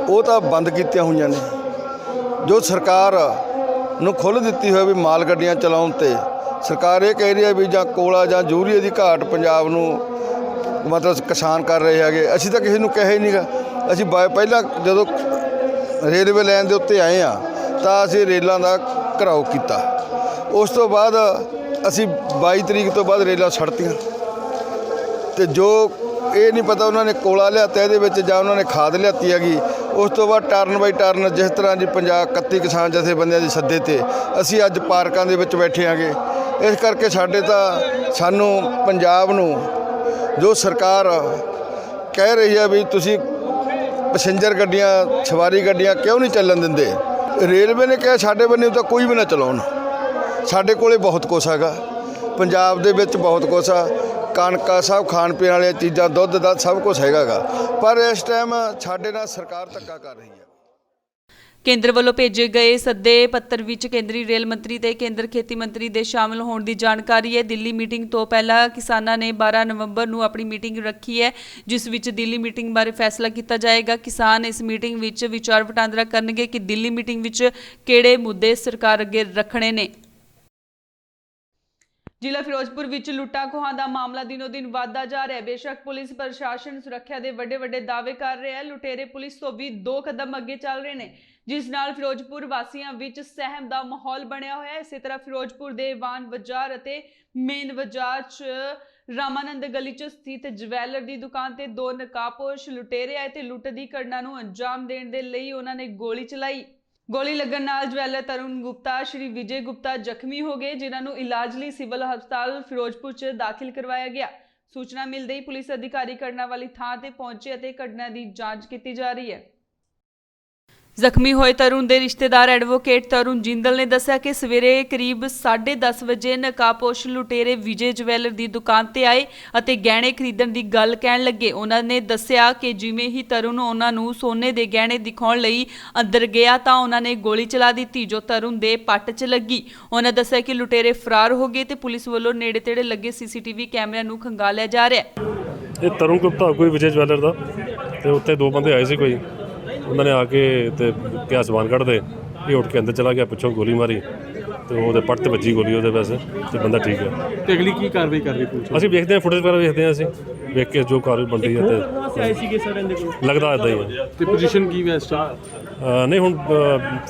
ਉਹ ਤਾਂ ਬੰਦ ਕੀਤੀਆਂ ਹੋਈਆਂ ਨੇ। ਜੋ ਸਰਕਾਰ ਨੂੰ ਖੁੱਲ੍ਹ ਦਿੱਤੀ ਹੋਈ ਵੀ ਮਾਲ ਗੱਡੀਆਂ ਚਲਾਉਣ ਤੇ ਸਰਕਾਰ ਇਹ ਕਹਿ ਰਹੀ ਹੈ ਵੀ ਜਾਂ ਕੋਲਾ ਜਾਂ ਯੂਰੀਏ ਦੀ ਘਾਟ ਪੰਜਾਬ ਨੂੰ ਮਤਲਬ ਕਿਸਾਨ ਕਰ ਰਹੇ ਹੈਗੇ। ਅਸੀਂ ਤਾਂ ਕਿਸੇ ਨੂੰ ਕਿਹਾ ਹੀ ਨਹੀਂਗਾ। ਅਸੀਂ ਪਹਿਲਾਂ ਜਦੋਂ ਰੇਲਵੇ ਲਾਈਨ ਦੇ ਉੱਤੇ ਆਏ ਆ ਤਾਂ ਅਸੀਂ ਰੇਲਾਂ ਦਾ ਘਿਰਾਓ ਕੀਤਾ। ਉਸ ਤੋਂ ਬਾਅਦ ਅਸੀਂ 22 ਤਰੀਕ ਤੋਂ ਬਾਅਦ ਰੇਲਾਂ ਛੱਡਤੀਆਂ ਤੇ ਜੋ ਇਹ ਨਹੀਂ ਪਤਾ ਉਹਨਾਂ ਨੇ ਕੋਲਾ ਲਿਆਤਾ ਇਹਦੇ ਵਿੱਚ ਜਾਂ ਉਹਨਾਂ ਨੇ ਖਾਦ ਲਿਆਤੀ ਹੈਗੀ। ਉਸ ਤੋਂ ਬਾਅਦ ਟਰਨ ਬਾਈ ਟਰਨ ਜਿਸ ਤਰ੍ਹਾਂ ਜੀ ਪੰਜਾਬ 31 ਕਿਸਾਨ ਜਥੇਬੰਦੀਆਂ ਦੇ ਸੱਦੇ ਤੇ ਅਸੀਂ ਅੱਜ ਪਾਰਕਾਂ ਦੇ ਵਿੱਚ ਬੈਠੇ ਆਂਗੇ। ਇਸ ਕਰਕੇ ਸਾਨੂੰ ਪੰਜਾਬ ਨੂੰ ਜੋ ਸਰਕਾਰ ਕਹਿ ਰਹੀ ਹੈ ਵੀ ਤੁਸੀਂ ਪੈਸੇਂਜਰ ਗੱਡੀਆਂ ਸਵਾਰੀ ਗੱਡੀਆਂ ਕਿਉਂ ਨਹੀਂ ਚੱਲਣ ਦਿੰਦੇ। ਰੇਲਵੇ ਨੇ ਕਿਹਾ ਸਾਡੇ ਬੰਨੇ ਤਾਂ ਕੋਈ ਵੀ ਨਾ ਚਲਾਉਣ। ਸਾਡੇ ਕੋਲੇ ਬਹੁਤ ਕੁਛ ਹੈਗਾ ਪੰਜਾਬ ਦੇ ਵਿੱਚ, ਬਹੁਤ ਕੁਛ ਆ। ਕਣਕਾਂ ਸਭ ਖਾਣ ਪੀਣ ਵਾਲੀਆਂ ਚੀਜ਼ਾਂ ਦੁੱਧ ਦਾ ਸਭ ਕੁਛ ਹੈਗਾ ਗਾ ਪਰ ਇਸ ਟਾਈਮ ਸਾਡੇ ਨਾਲ ਸਰਕਾਰ ਧੱਕਾ ਕਰ ਰਹੀ ਹੈ। ਕੇਂਦਰ ਵੱਲੋਂ ਭੇਜੇ ਗਏ ਸੱਦੇ ਪੱਤਰ ਵਿੱਚ ਕੇਂਦਰੀ ਰੇਲ ਮੰਤਰੀ ਤੇ ਕੇਂਦਰ ਖੇਤੀ ਮੰਤਰੀ ਦੇ ਸ਼ਾਮਲ ਹੋਣ ਦੀ ਜਾਣਕਾਰੀ ਹੈ। ਦਿੱਲੀ ਮੀਟਿੰਗ ਤੋਂ ਪਹਿਲਾਂ ਕਿਸਾਨਾਂ ਨੇ 12 ਨਵੰਬਰ ਨੂੰ ਆਪਣੀ ਮੀਟਿੰਗ ਰੱਖੀ ਹੈ ਜਿਸ ਵਿੱਚ ਦਿੱਲੀ ਮੀਟਿੰਗ ਬਾਰੇ ਫੈਸਲਾ ਕੀਤਾ ਜਾਏਗਾ। ਕਿਸਾਨ ਇਸ ਮੀਟਿੰਗ ਵਿੱਚ ਵਿਚਾਰ ਵਟਾਂਦਰਾ ਕਰਨਗੇ ਕਿ ਦਿੱਲੀ ਮੀਟਿੰਗ ਵਿੱਚ ਕਿਹੜੇ ਮੁੱਦੇ ਸਰਕਾਰ ਅੱਗੇ ਰੱਖਣੇ ਨੇ। ਜ਼ਿਲ੍ਹਾ ਫਿਰੋਜ਼ਪੁਰ ਵਿੱਚ ਲੁੱਟਾਂ ਖੋਹਾਂ ਦਾ ਮਾਮਲਾ ਦਿਨੋ-ਦਿਨ ਵੱਧਦਾ ਜਾ ਰਿਹਾ ਹੈ। ਬੇਸ਼ੱਕ ਪੁਲਿਸ ਪ੍ਰਸ਼ਾਸਨ ਸੁਰੱਖਿਆ ਦੇ ਵੱਡੇ ਦਾਅਵੇ ਕਰ ਰਿਹਾ ਹੈ, ਲੁਟੇਰੇ ਪੁਲਿਸ ਤੋਂ ਵੀ 2 ਕਦਮ ਅੱਗੇ ਚੱਲ ਰਹੇ ਨੇ ਜਿਸ ਨਾਲ ਫਿਰੋਜ਼ਪੁਰ ਵਾਸੀਆਂ ਵਿੱਚ ਸਹਿਮ ਦਾ ਮਾਹੌਲ ਬਣਿਆ ਹੋਇਆ ਹੈ। ਇਸੇ ਤਰ੍ਹਾਂ ਫਿਰੋਜ਼ਪੁਰ ਦੇ ਵਾਨ ਬਾਜ਼ਾਰ ਅਤੇ ਮੇਨ ਬਾਜ਼ਾਰ 'ਚ ਰਾਮਾਨੰਦ ਗਲੀ 'ਚ ਸਥਿਤ ਜਵੈਲਰ ਦੀ ਦੁਕਾਨ ਤੇ 2 ਨਕਾਬਪੋਸ਼ ਲੁਟੇਰੇ ਆਏ ਤੇ ਲੁੱਟ ਦੀ ਘਟਨਾ ਨੂੰ ਅੰਜਾਮ ਦੇਣ ਦੇ ਲਈ ਉਹਨਾਂ ਨੇ ਗੋਲੀ ਚਲਾਈ। ਗੋਲੀ ਲੱਗਣ ਨਾਲ ਜਵੈਲਰ ਤਰੁਣ ਗੁਪਤਾ, ਸ਼੍ਰੀ ਵਿਜੇ ਗੁਪਤਾ ਜ਼ਖਮੀ ਹੋ ਗਏ, ਜਿਨ੍ਹਾਂ ਨੂੰ ਇਲਾਜ ਲਈ ਸਿਵਲ ਹਸਪਤਾਲ ਫਿਰੋਜ਼ਪੁਰ 'ਚ ਦਾਖਲ ਕਰਵਾਇਆ ਗਿਆ। ਸੂਚਨਾ ਮਿਲਦੇ ਹੀ ਪੁਲਿਸ ਅਧਿਕਾਰੀ ਘਟਨਾ ਵਾਲੀ ਥਾਂ ਤੇ ਪਹੁੰਚੇ ਅਤੇ ਘਟਨਾ ਦੀ ਜਾਂਚ ਕੀਤੀ ਜਾ ਰਹੀ ਹੈ। ਜ਼ਖਮੀ ਹੋਏ ਤਰੁਣ ਦੇ ਰਿਸ਼ਤੇਦਾਰ ਐਡਵੋਕੇਟ ਤਰੁਣ ਜਿੰਦਲ ਨੇ ਦੱਸਿਆ ਕਿ ਸਵੇਰੇ ਕਰੀਬ 10:30 ਵਜੇ ਨਕਾਬਪੋਸ਼ ਲੁਟੇਰੇ ਵਿਜੇ ਜਵੈਲਰ ਦੀ ਦੁਕਾਨ ਤੇ ਆਏ ਅਤੇ ਗਹਿਣੇ ਖਰੀਦਣ ਦੀ ਗੱਲ ਕਹਿਣ ਲੱਗੇ। ਉਹਨਾਂ ਨੇ ਦੱਸਿਆ ਕਿ ਜਿਵੇਂ ਹੀ ਤਰੁਣ ਉਹਨਾਂ ਨੂੰ ਸੋਨੇ ਦੇ ਗਹਿਣੇ ਦਿਖਾਉਣ ਲਈ ਅੰਦਰ ਗਿਆ ਤਾਂ ਉਹਨਾਂ ਨੇ ਗੋਲੀ ਚਲਾ ਦਿੱਤੀ, ਜੋ ਤਰੁਣ ਦੇ ਪੱਟ 'ਚ ਲੱਗੀ। ਉਹਨਾਂ ਦੱਸਿਆ ਕਿ ਲੁਟੇਰੇ ਫਰਾਰ ਹੋ ਗਏ ਤੇ ਪੁਲਿਸ ਵੱਲੋਂ ਨੇੜੇ-ਤੇੜੇ ਲੱਗੇ ਸੀਸੀਟੀਵੀ ਕੈਮਰਿਆਂ ਨੂੰ ਖੰਗਾਲਿਆ ਜਾ ਰਿਹਾ ਹੈ। ਇਹ ਤਰੁਣ ਗੁਪਤਾ ਕੋਈ ਵਿਜੇ ਜਵੈਲਰ ਦਾ ਤੇ ਉੱਥੇ ਦੋ ਬੰਦੇ ਆਏ ਸੀ, ਕੋਈ ਉਹਨਾਂ ਨੇ ਆ ਕੇ ਤੇ ਕਿਹਾ ਸਮਾਨ ਕੱਢ ਦੇ। ਇਹ ਉੱਠ ਕੇ ਅੰਦਰ ਚਲਾ ਗਿਆ, ਪਿੱਛੋਂ ਗੋਲੀ ਮਾਰੀ ਤੇ ਉਹਦੇ ਪੱਟ ਤੇ ਵੱਜੀ ਗੋਲੀ ਉਹਦੇ, ਵੈਸੇ ਤੇ ਬੰਦਾ ਠੀਕ ਹੈ। ਤੇ ਅਗਲੀ ਕੀ ਕਾਰਵਾਈ ਕਰ ਰਹੀ ਪੁਲਿਸ? ਅਸੀਂ ਵੇਖਦੇ ਹਾਂ, ਫੁਟੇਜ ਵਗੈਰਾ ਵੇਖਦੇ ਹਾਂ, ਅਸੀਂ ਵੇਖ ਕੇ ਜੋ ਕਾਰਵਾਈ ਬਣਦੀ ਹੈ ਤੇ ਆਏ ਸੀਗੇ ਸਰ ਇਹਦੇ ਕੋਲ ਲੱਗਦਾ ਇੱਦਾਂ ਹੀ ਹੈ। ਤੇ ਪੋਜੀਸ਼ਨ ਕੀ ਵੈਸਟ ਆ? ਨਹੀਂ ਹੁਣ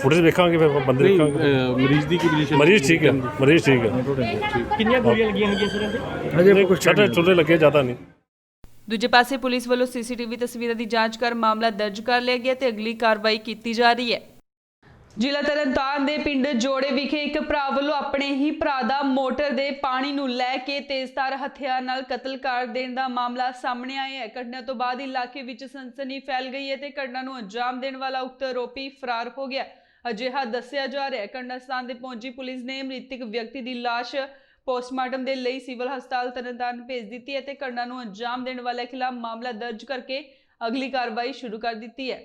ਫੁਟੇਜ ਵੇਖਾਂਗੇ, ਫਿਰ ਬੰਦੇ ਦੇਖਾਂਗੇ। ਮਰੀਜ਼ ਦੀ ਕੀ ਪੋਜੀਸ਼ਨ? ਮਰੀਜ਼ ਠੀਕ ਹੈ, ਮਰੀਜ਼ ਠੀਕ ਹੈ। ਕਿੰਨੀਆਂ ਗੋਲੀਆਂ ਲੱਗੀਆਂ ਹੈਗੀਆਂ ਸਰ ਇਹਦੇ? ਹਜੇ ਕੁਝ ਛੋਟੇ ਲੱਗੇ, ਜ਼ਿਆਦਾ ਨਹੀਂ। ਦੂਜੇ ਪਾਸੇ ਪੁਲਿਸ ਵੱਲੋਂ ਸੀਸੀਟੀਵੀ ਤਸਵੀਰਾਂ ਦੀ ਜਾਂਚ ਕਰ ਮਾਮਲਾ ਦਰਜ ਕਰ ਲਿਆ ਗਿਆ ਤੇ ਅਗਲੀ ਕਾਰਵਾਈ ਕੀਤੀ ਜਾ ਰਹੀ ਹੈ। ਜ਼ਿਲ੍ਹਾ ਤਰਨਤਾਰਨ ਦੇ ਪਿੰਡ ਜੋੜੇ ਵਿਖੇ ਇੱਕ ਭਰਾ ਵੱਲੋਂ ਆਪਣੇ ਹੀ ਭਰਾ ਦਾ ਮੋਟਰ ਦੇ ਪਾਣੀ ਨੂੰ ਲੈ ਕੇ ਤੇਜ਼ਧਾਰ ਹਥਿਆਰ ਨਾਲ ਕਤਲ ਕਰ ਦੇਣ ਦਾ ਮਾਮਲਾ ਸਾਹਮਣੇ ਆਇਆ ਹੈ। ਘਟਨਾ ਤੋਂ ਬਾਅਦ ਇਲਾਕੇ ਵਿੱਚ ਸਨਸਨੀ ਫੈਲ ਗਈ ਹੈ ਤੇ ਘਟਨਾ ਨੂੰ ਅੰਜਾਮ ਦੇਣ ਵਾਲਾ ਉਕਤ ਆਰੋਪੀ ਫਰਾਰ ਹੋ ਗਿਆ। ਅਜਿਹਾ ਦੱਸਿਆ ਜਾ ਰਿਹਾ ਹੈ। ਘਟਨਾ ਸਥਾਨ ਤੇ ਪਹੁੰਚੀ ਪੁਲਿਸ ਨੇ ਮ੍ਰਿਤਕ ਵਿਅਕਤੀ ਦੀ ਲਾਸ਼ ਪੋਸਟਮਾਰਟਮ ਦੇ ਲਈ ਸਿਵਲ ਹਸਪਤਾਲ ਤਰਨਤਾਰਨ ਭੇਜ ਦਿੱਤੀ ਹੈ ਤੇ ਘਟਨਾ ਨੂੰ ਅੰਜਾਮ ਦੇਣ ਵਾਲਿਆਂ ਖਿਲਾਫ ਮਾਮਲਾ ਦਰਜ ਕਰਕੇ ਅਗਲੀ ਕਾਰਵਾਈ ਸ਼ੁਰੂ ਕਰ ਦਿੱਤੀ ਹੈ।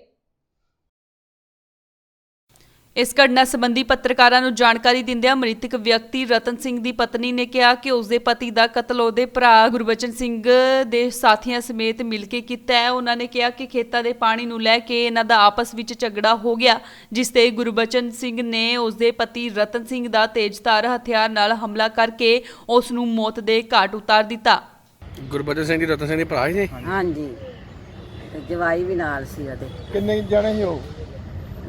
ਇਸ ਘਟਨਾ ਸੰਬੰਧੀ ਪੱਤਰਕਾਰਾਂ ਨੂੰ ਜਾਣਕਾਰੀ ਦਿੰਦਿਆਂ ਮ੍ਰਿਤਕ ਵਿਅਕਤੀ ਰਤਨ ਸਿੰਘ ਦੀ ਪਤਨੀ ਨੇ ਕਿਹਾ ਕਿ ਉਸਦੇ ਪਤੀ ਦਾ ਕਤਲ ਉਹਦੇ ਭਰਾ ਗੁਰਬਚਨ ਸਿੰਘ ਦੇ ਸਾਥੀਆਂ ਸਮੇਤ ਮਿਲ ਕੇ ਕੀਤਾ ਹੈ। ਉਹਨਾਂ ਨੇ ਕਿਹਾ ਕਿ ਖੇਤਾਂ ਦੇ ਪਾਣੀ ਨੂੰ ਲੈ ਕੇ ਇਹਨਾਂ ਦਾ ਆਪਸ ਵਿੱਚ ਝਗੜਾ ਹੋ ਗਿਆ, ਜਿਸ ਤੇ ਗੁਰਬਚਨ ਸਿੰਘ ਨੇ ਉਸਦੇ ਪਤੀ ਰਤਨ ਸਿੰਘ ਦਾ ਤੇਜ਼ਧਾਰ ਹਥਿਆਰ ਨਾਲ ਹਮਲਾ ਕਰਕੇ ਉਸ ਨੂੰ ਮੌਤ ਦੇ ਘਾਟ ਉਤਾਰ ਦਿੱਤਾ। ਗੁਰਬਚਨ ਸਿੰਘ ਜੀ ਰਤਨ ਸਿੰਘ ਦੇ ਭਰਾ ਹੀ ਨੇ? ਹਾਂਜੀ, ਤੇ ਜਵਾਈ ਵੀ ਨਾਲ ਸੀ ਉਹਦੇ। ਕਿੰਨੇ ਜਣੇ ਸੀ ਉਹ?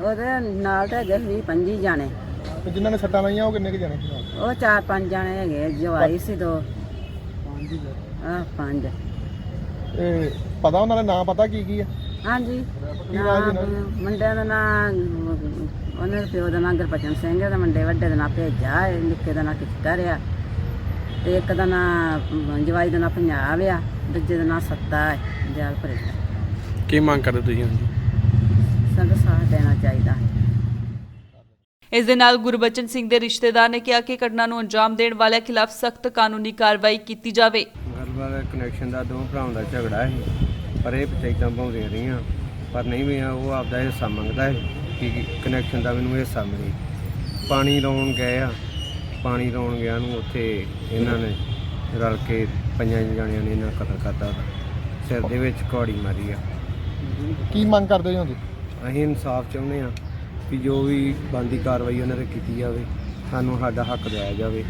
ਉਹਦੇ ਨਾਲ ਤਾਂ ਹੈਗੇ 20-25 ਜਾਣੇ। ਤੇ ਜਿਨ੍ਹਾਂ ਨੇ ਸੱਟਾਂ ਲਾਈਆਂ ਉਹ ਕਿੰਨੇ ਕੁ ਜਣੇ ਸੀ? ਉਹ 4-5 ਜਾਣੇ ਹੈਗੇ, ਜਵਾਈ ਸੀ 2। 5। ਤੇ ਪਤਾ ਉਹਨਾਂ ਦਾ ਨਾਂ ਪਤਾ ਕੀ ਆ? ਹਾਂਜੀ, ਨਾਂ ਜੀ? ਮੁੰਡੇ ਦਾ ਨਾਂ ਉਹਨਾਂ ਦੇ ਪਿਓ ਦਾ ਨਾਂ ਗੁਰਬਚਨ ਸਿੰਘ ਹੈ, ਮੁੰਡੇ ਵੱਡੇ ਦਾ ਨਾਂ ਭੇਜਾ ਹੈ, ਨਿੱਕੇ ਦਾ ਨਾਂ ਕਿੱਕਰ ਆ, ਤੇ ਇੱਕ ਦਾ ਨਾਂ ਜਵਾਈ ਦਾ ਨਾਂ ਪੰਜਾਬ ਆ, ਦੂਜੇ ਦਾ ਨਾਂ ਸੱਤਾ ਹੈ, ਜਲਪੁਰ। ਕੀ ਮੰਗ ਕਰਦੇ ਤੁਸੀਂ? ਸਾਨੂੰ ਸਾਥ ਦੇਣਾ ਚਾਹੀਦਾ। ਇਸ ਦੇ ਨਾਲ ਗੁਰਬਚਨ ਸਿੰਘ ਦੇ ਰਿਸ਼ਤੇਦਾਰ ਨੇ ਕਿਹਾ ਕਿ ਘਟਨਾ ਨੂੰ ਅੰਜਾਮ ਦੇਣ ਵਾਲਿਆਂ ਖਿਲਾਫ ਸਖਤ ਕਾਨੂੰਨੀ ਕਾਰਵਾਈ ਕੀਤੀ ਜਾਵੇ। ਗੱਲਬਾਤ ਕਨੈਕਸ਼ਨ ਦਾ ਦੋ ਭਰਾਵਾਂ ਦਾ ਝਗੜਾ ਸੀ, ਪਰ ਇਹ ਪੰਚਾਇਤਾਂ ਪਾਉਂਦੀਆਂ ਰਹੀਆਂ, ਪਰ ਨਹੀਂ ਵੀ ਉਹ ਆਪਦਾ ਹਿੱਸਾ ਮੰਗਦਾ ਹੈ ਕਿ ਕਨੈਕਸ਼ਨ ਦਾ ਮੈਨੂੰ ਹਿੱਸਾ ਮਿਲੇ। ਪਾਣੀ ਲਾਉਣ ਗਏ ਆ, ਪਾਣੀ ਲਾਉਣ ਗਿਆ ਨੂੰ ਉੱਥੇ ਇਹਨਾਂ ਨੇ ਰਲ ਕੇ 5 ਜਣਿਆਂ ਨੇ ਇਹਨਾਂ ਕਤਲ ਕਰਤਾ, ਸਿਰ ਦੇ ਵਿੱਚ ਕੁਹਾੜੀ ਮਾਰੀ ਆ। ਕੀ ਮੰਗ ਕਰਦੇ ਹੋ? ਅਸੀਂ ਇਨਸਾਫ ਚਾਹੁੰਦੇ ਹਾਂ ਕਿ ਜੋ ਵੀ ਬਣਦੀ ਕਾਰਵਾਈ ਉਹਨਾਂ 'ਤੇ ਕੀਤੀ ਜਾਵੇ, ਸਾਨੂੰ ਸਾਡਾ ਹੱਕ ਦਿਵਾਇਆ ਜਾਵੇ,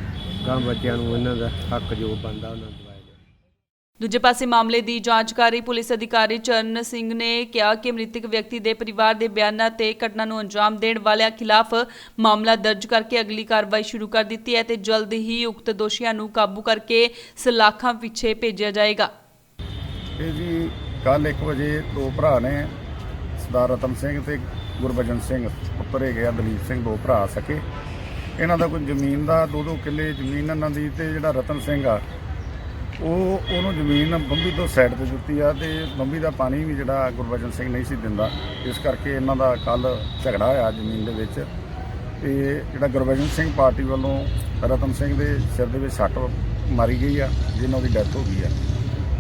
ਗਾਂ ਬੱਚਿਆਂ ਨੂੰ ਇਹਨਾਂ ਦਾ ਹੱਕ ਜੋ ਬਣਦਾ ਉਹਨਾਂ ਨੂੰ ਦਿਵਾਇਆ ਜਾਵੇ। ਦੂਜੇ ਪਾਸੇ ਮਾਮਲੇ ਦੀ ਜਾਂਚ ਕਰ ਰਹੀ ਪੁਲਿਸ ਅਧਿਕਾਰੀ ਚਰਨ ਸਿੰਘ ਨੇ ਕਿਹਾ ਕਿ ਮ੍ਰਿਤਕ ਵਿਅਕਤੀ ਦੇ ਪਰਿਵਾਰ ਦੇ ਬਿਆਨਾਂ ਤੇ ਘਟਨਾ ਨੂੰ ਅੰਜਾਮ ਦੇਣ ਵਾਲਿਆਂ ਖਿਲਾਫ ਮਾਮਲਾ ਦਰਜ ਕਰਕੇ ਅਗਲੀ ਕਾਰਵਾਈ ਸ਼ੁਰੂ ਕਰ ਦਿੱਤੀ ਹੈ ਤੇ ਜਲਦ ਹੀ ਉਕਤ ਦੋਸ਼ੀਆਂ ਨੂੰ ਕਾਬੂ ਕਰਕੇ ਸਲਾਖਾਂ ਪਿੱਛੇ ਭੇਜਿਆ ਜਾਏਗਾ। ਇਹ ਜੀ ਕੱਲ 1 ਵਜੇ ਦੋ ਭਰਾ ਨੇ, ਸਰਦਾਰ ਰਤਨ ਸਿੰਘ ਤੇ ਗੁਰਬਚਨ ਸਿੰਘ, ਉੱਪਰ ਹੈਗੇ ਆ ਦਲੀਪ ਸਿੰਘ, ਦੋ ਭਰਾ ਸਕੇ। ਇਹਨਾਂ ਦਾ ਕੋਈ ਜ਼ਮੀਨ ਦਾ 2-2 ਕਿੱਲੇ ਜ਼ਮੀਨ ਇਹਨਾਂ ਦੀ, ਤੇ ਜਿਹੜਾ ਰਤਨ ਸਿੰਘ ਆ ਉਹਨੂੰ ਜ਼ਮੀਨ ਬੰਬੀ ਤੋਂ ਸਾਈਡ ਤੇ ਦਿੱਤੀ ਆ, ਤੇ ਬੰਬੀ ਦਾ ਪਾਣੀ ਵੀ ਜਿਹੜਾ ਗੁਰਬਚਨ ਸਿੰਘ ਨਹੀਂ ਸੀ ਦਿੰਦਾ, ਇਸ ਕਰਕੇ ਇਹਨਾਂ ਦਾ ਕੱਲ ਝਗੜਾ ਹੋਇਆ ਜ਼ਮੀਨ ਦੇ ਵਿੱਚ। ਤੇ ਜਿਹੜਾ ਗੁਰਬਚਨ ਸਿੰਘ ਪਾਰਟੀ ਵੱਲੋਂ ਰਤਨ ਸਿੰਘ ਦੇ ਸਿਰ ਦੇ ਵਿੱਚ ਸੱਟ ਮਾਰੀ ਗਈ ਆ, ਜਿਹਨਾਂ ਦੀ ਡੈਥ ਹੋ ਗਈ ਆ,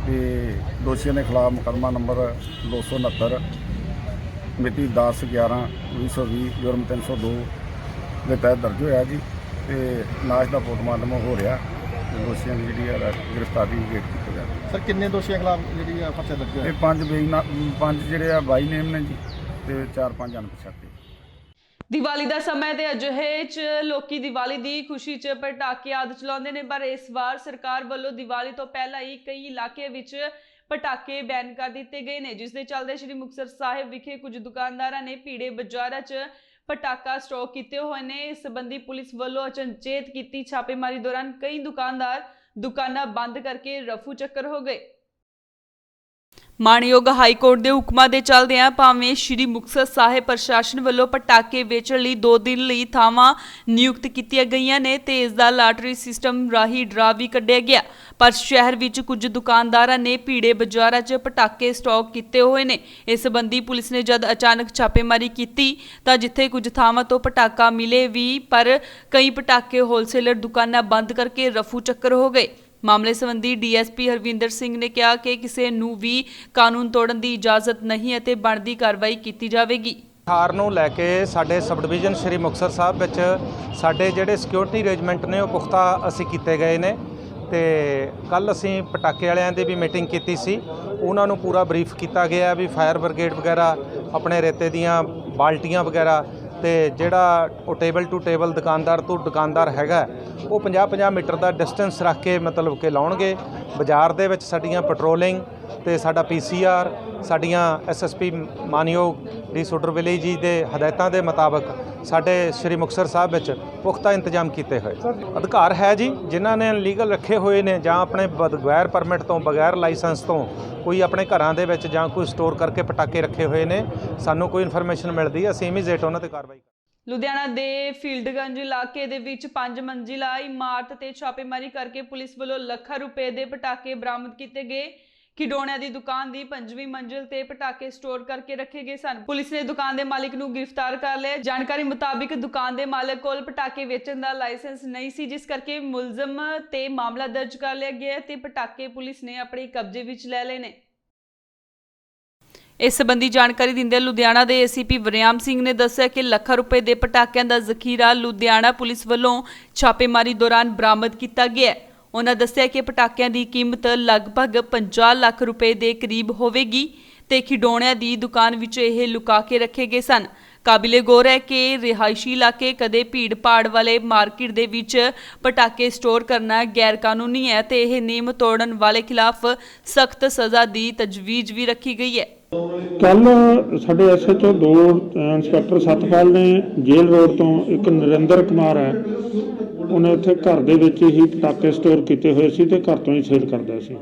ਤੇ ਦੋਸ਼ੀਆਂ ਦੇ ਖਿਲਾਫ ਮੁਕੱਦਮਾ ਨੰਬਰ 269 ਮਿਤੀ 10/11/2020 ਜੁਰਮ 302 ਦੇ ਤਹਿਤ ਦਰਜ ਹੋਇਆ ਜੀ। ਤੇ ਲਾਸ਼ ਦਾ ਪੋਸਟਮਾਰਟਮ ਹੋ ਰਿਹਾ, ਦੋਸ਼ੀਆਂ ਦੀ ਜਿਹੜੀ ਆ ਗ੍ਰਿਫਤਾਰੀ ਵੇਟ ਕੀਤੀ ਜਾ ਰਹੀ। ਸਰ ਕਿੰਨੇ ਦੋਸ਼ੀਆਂ ਖਿਲਾਫ ਜਿਹੜੀ ਆ ਪਰਚਾ ਦਰਜ ਹੋਇਆ? ਇਹ 5 ਜਿਹੜੇ ਆ 22 ਨੇਮ ਨੇ ਜੀ, ਤੇ 4-5 ਅਣਪਛਾਤੇ। ਦੀਵਾਲੀ ਦਾ ਸਮਾਂ ਤੇ ਅਜਿਹੇ 'ਚ ਲੋਕੀ ਦੀਵਾਲੀ ਦੀ ਖੁਸ਼ੀ 'ਚ ਪਟਾਕੇ ਆਦਿ ਚਲਾਉਂਦੇ ਨੇ, ਪਰ ਇਸ ਵਾਰ ਸਰਕਾਰ ਵੱਲੋਂ ਦੀਵਾਲੀ ਤੋਂ ਪਹਿਲਾਂ ਹੀ ਕਈ ਇਲਾਕੇ ਵਿੱਚ ਪਟਾਕੇ ਬੈਨ ਕਰ ਦਿੱਤੇ ਗਏ ਨੇ, ਜਿਸ ਦੇ ਚੱਲਦੇ ਸ਼੍ਰੀ ਮੁਕਤਸਰ ਸਾਹਿਬ ਵਿਖੇ ਕੁਝ ਦੁਕਾਨਦਾਰਾਂ ਨੇ ਭੀੜੇ ਬਾਜ਼ਾਰਾਂ 'ਚ ਪਟਾਕਾ ਸਟਾਕ ਕੀਤੇ ਹੋਏ ਨੇ। ਇਸ ਸੰਬੰਧੀ ਪੁਲਿਸ ਵੱਲੋਂ ਅਚਨਚੇਤ ਕੀਤੀ ਛਾਪੇਮਾਰੀ ਦੌਰਾਨ ਕਈ ਦੁਕਾਨਦਾਰ ਦੁਕਾਨਾਂ ਬੰਦ ਕਰਕੇ ਰਫੂ ਚੱਕਰ ਹੋ ਗਏ। ਮਾਣਯੋਗ ਹਾਈ ਕੋਰਟ ਦੇ ਹੁਕਮਾਂ ਦੇ ਚੱਲਦਿਆਂ ਭਾਵੇਂ ਸ਼੍ਰੀ ਮੁਕਤਸਰ ਸਾਹਿਬ ਪ੍ਰਸ਼ਾਸਨ ਵੱਲੋਂ ਪਟਾਕੇ ਵੇਚਣ ਲਈ 2 ਦਿਨ ਲਈ ਥਾਵਾਂ ਨਿਯੁਕਤ ਕੀਤੀਆਂ ਗਈਆਂ ਨੇ ਤੇ ਇਸ ਦਾ ਲਾਟਰੀ ਸਿਸਟਮ ਰਾਹੀਂ ਡਰਾ ਵੀ ਕੱਢਿਆ ਗਿਆ, ਪਰ ਸ਼ਹਿਰ ਵਿੱਚ ਕੁਝ ਦੁਕਾਨਦਾਰਾਂ ਨੇ ਭੀੜੇ ਬਾਜ਼ਾਰਾਂ 'ਚ ਪਟਾਕੇ ਸਟਾਕ ਕੀਤੇ ਹੋਏ ਨੇ। ਇਸ ਸੰਬੰਧੀ ਪੁਲਿਸ ਨੇ ਜਦ ਅਚਾਨਕ ਛਾਪੇਮਾਰੀ ਕੀਤੀ ਤਾਂ ਜਿੱਥੇ ਕੁਝ ਥਾਵਾਂ ਤੋਂ ਪਟਾਕਾ ਮਿਲੇ ਵੀ, ਪਰ ਕਈ ਪਟਾਕੇ ਹੋਲਸੇਲਰ ਦੁਕਾਨਾਂ ਬੰਦ ਕਰਕੇ ਰਫੂ ਚੱਕਰ ਹੋ ਗਏ। ਮਾਮਲੇ ਸੰਬੰਧੀ ਡੀਐਸਪੀ ਹਰਵਿੰਦਰ ਸਿੰਘ ਨੇ ਕਿਹਾ ਕਿ ਕਿਸੇ ਨੂੰ ਵੀ ਕਾਨੂੰਨ ਤੋੜਨ ਦੀ ਇਜਾਜ਼ਤ ਨਹੀਂ ਅਤੇ ਬਣਦੀ ਕਾਰਵਾਈ ਕੀਤੀ ਜਾਵੇਗੀ। ਹਾਰ ਨੂੰ ਲੈ ਕੇ ਸਾਡੇ ਸਬ ਡਿਵੀਜ਼ਨ ਸ਼੍ਰੀ ਮੁਕਤਸਰ ਸਾਹਿਬ ਵਿੱਚ ਸਾਡੇ ਜਿਹੜੇ ਸਿਕਿਉਰਿਟੀ ਅਰੇਂਜਮੈਂਟ ਨੇ ਉਹ ਪੁਖਤਾ ਅਸੀਂ ਕੀਤੇ ਗਏ ਨੇ ਤੇ ਕੱਲ ਅਸੀਂ ਪਟਾਕੇ ਵਾਲਿਆਂ ਦੀ ਵੀ ਮੀਟਿੰਗ ਕੀਤੀ ਸੀ। ਉਹਨਾਂ ਨੂੰ ਪੂਰਾ ਬਰੀਫ ਕੀਤਾ ਗਿਆ ਵੀ ਫਾਇਰ ਬ੍ਰਿਗੇਡ ਵਗੈਰਾ, ਆਪਣੇ ਰੇਤੇ ਦੀਆਂ ਬਾਲਟੀਆਂ ਵਗੈਰਾ ਤੇ ਜਿਹੜਾ ਉਹ ਟੇਬਲ ਟੂ ਟੇਬਲ ਦੁਕਾਨਦਾਰ ਤੋਂ ਦੁਕਾਨਦਾਰ ਹੈਗਾ ਉਹ 50-50 ਮੀਟਰ ਦਾ ਡਿਸਟੈਂਸ ਰੱਖ ਕੇ ਮਤਲਬ ਕਿ ਲਾਉਣਗੇ। ਬਾਜ਼ਾਰ ਦੇ ਵਿੱਚ ਸਾਡੀਆਂ ਪੈਟਰੋਲਿੰਗ ਤੇ ਸਾਡਾ PCR, ਸਾਡੀਆਂ SSP ਮਾਨਯੋਗ ਡੀ ਸੁਡਰਵਿਲੀ ਜੀ ਦੇ ਹਦਾਇਤਾਂ ਦੇ ਮੁਤਾਬਕ ਸਾਡੇ ਸ਼੍ਰੀ ਮੁਕਤਸਰ ਸਾਹਿਬ ਵਿੱਚ ਪੁਖਤਾ ਇੰਤਜ਼ਾਮ ਕੀਤੇ ਹੋਏ। ਅਧਿਕਾਰ ਹੈ ਜੀ, ਜਿਨ੍ਹਾਂ ਨੇ ਲੀਗਲ ਰੱਖੇ ਹੋਏ ਨੇ ਜਾਂ ਆਪਣੇ ਬਗੈਰ ਪਰਮਿਟ ਤੋਂ, ਬਗੈਰ ਲਾਇਸੈਂਸ ਤੋਂ ਕੋਈ ਆਪਣੇ ਘਰਾਂ ਦੇ ਵਿੱਚ ਜਾਂ ਕੋਈ ਸਟੋਰ ਕਰਕੇ ਪਟਾਕੇ ਰੱਖੇ ਹੋਏ ਨੇ, ਸਾਨੂੰ ਕੋਈ ਇਨਫੋਰਮੇਸ਼ਨ ਮਿਲਦੀ ਅਸੀਂ ਇਮੀਡੀਏਟ ਉਹਨਾਂ ਤੇ ਕਾਰਵਾਈ। ਲੁਧਿਆਣਾ ਦੇ ਫੀਲਡਗੰਜ ਇਲਾਕੇ ਦੇ ਵਿੱਚ 5 ਮੰਜ਼ਿਲਾ ਇਮਾਰਤ ਤੇ ਛਾਪੇਮਾਰੀ ਕਰਕੇ ਪੁਲਿਸ ਵੱਲੋਂ ਲੱਖਾਂ ਰੁਪਏ ਦੇ ਪਟਾਕੇ ਬਰਾਮਦ ਕੀਤੇ ਗਏ। ਖਿਡੌਣਿਆਂ ਦੀ ਦੁਕਾਨ ਦੀ 5ਵੀਂ ਮੰਜ਼ਿਲ ਤੇ ਪਟਾਕੇ ਸਟੋਰ ਕਰਕੇ ਰੱਖੇ ਗਏ ਸਨ। ਪੁਲਿਸ ਨੇ ਦੁਕਾਨ ਦੇ ਮਾਲਕ ਨੂੰ ਗ੍ਰਿਫਤਾਰ ਕਰ ਲਿਆ। ਜਾਣਕਾਰੀ ਮੁਤਾਬਿਕ ਦੁਕਾਨ ਦੇ ਮਾਲਕ ਕੋਲ ਪਟਾਕੇ ਵੇਚਣ ਦਾ ਲਾਇਸੈਂਸ ਨਹੀਂ ਸੀ, ਜਿਸ ਕਰਕੇ ਮੁਲਜ਼ਮ ਤੇ ਮਾਮਲਾ ਦਰਜ ਕਰ ਲਿਆ ਗਿਆ ਤੇ ਪਟਾਕੇ ਪੁਲਿਸ ਨੇ ਆਪਣੇ ਕਬਜ਼ੇ ਵਿੱਚ ਲੈ ਲਏ ਨੇ। ਇਸ ਸੰਬੰਧੀ ਜਾਣਕਾਰੀ ਦਿੰਦੇ ਲੁਧਿਆਣਾ ਦੇ ACP ਵਰਿਆਮ ਸਿੰਘ ਨੇ ਦੱਸਿਆ ਕਿ ਲੱਖਾਂ ਰੁਪਏ ਦੇ ਪਟਾਕਿਆਂ ਦਾ ਜ਼ਖੀਰਾ ਲੁਧਿਆਣਾ ਪੁਲਿਸ ਵੱਲੋਂ ਛਾਪੇਮਾਰੀ ਦੌਰਾਨ ਬਰਾਮਦ ਕੀਤਾ ਗਿਆ। ਉਹਨਾਂ ਦੱਸਿਆ ਕਿ ਪਟਾਕਿਆਂ ਦੀ ਕੀਮਤ ਲਗਭਗ 50 ਲੱਖ ਰੁਪਏ ਦੇ ਕਰੀਬ ਹੋਵੇਗੀ ਤੇ ਖਿਡੌਣਿਆਂ ਦੀ ਦੁਕਾਨ ਵਿੱਚ ਇਹ ਲੁਕਾ ਕੇ ਰੱਖੇ ਗਏ ਸਨ। ਕਾਬਿਲੇ ਗੌਰ ਹੈ ਕਿ ਰਿਹਾਇਸ਼ੀ ਇਲਾਕੇ ਕਦੇ ਭੀੜ ਭਾੜ ਵਾਲੇ ਮਾਰਕੀਟ ਦੇ ਵਿੱਚ ਪਟਾਕੇ ਸਟੋਰ ਕਰਨਾ ਗੈਰ ਕਾਨੂੰਨੀ ਹੈ ਤੇ ਇਹ ਨਿਯਮ ਤੋੜਨ ਵਾਲੇ ਖਿਲਾਫ ਸਖਤ ਸਜ਼ਾ ਦੀ ਤਜਵੀਜ਼ ਵੀ ਰੱਖੀ ਗਈ ਹੈ। ਕੱਲ ਸਾਡੇ SHO 2 ਇੰਸਪੈਕਟਰ ਸਤਪਾਲ ਨੇ ਜੇਲ੍ਹ ਰੋਡ ਤੋਂ ਇੱਕ ਨਰਿੰਦਰ ਕੁਮਾਰ ਹੈ, ਉਹਨੇ ਉੱਥੇ ਘਰ ਦੇ ਵਿੱਚ ਹੀ ਪਟਾਕੇ ਸਟੋਰ ਕੀਤੇ ਹੋਏ ਸੀ ਤੇ ਘਰ ਤੋਂ ਹੀ ਸੇਲ ਕਰਦਾ ਸੀ।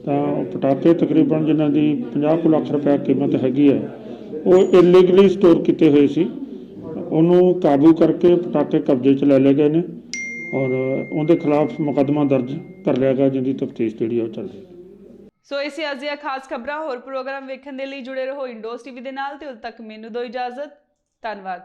ਤਾਂ ਪਟਾਕੇ ਤਕਰੀਬਨ ਜਿਨ੍ਹਾਂ ਦੀ 50 ਲੱਖ ਰੁਪਏ ਕੀਮਤ ਹੈਗੀ ਹੈ ਉਹ ਇਲੀਗਲੀ ਸਟੋਰ ਕੀਤੇ ਹੋਏ ਸੀ। ਉਹਨੂੰ ਕਾਬੂ ਕਰਕੇ ਪਟਾਕੇ ਕਬਜ਼ੇ 'ਚ ਲੈ ਲਏ ਗਏ ਨੇ ਔਰ ਉਹਦੇ ਖਿਲਾਫ ਮੁਕੱਦਮਾ ਦਰਜ ਕਰ ਲਿਆ ਗਿਆ, ਜਿਹਦੀ ਤਫਤੀਸ਼ ਜਿਹੜੀ ਉਹ ਚੱਲ ਰਹੀ ਹੈ। ਸੋ ਇਸੇ ਅੱਜ ਦੀਆਂ ਖਾਸ ਖਬਰਾਂ ਹੋਰ ਪ੍ਰੋਗਰਾਮ ਵੇਖਣ ਦੇ ਲਈ ਜੁੜੇ ਰਹੋ ਇੰਡੋਸ TV ਦੇ ਨਾਲ ਤੇ ਉਦੋਂ ਤੱਕ ਮੈਨੂੰ ਦਿਓ ਇਜਾਜ਼ਤ। ਧੰਨਵਾਦ।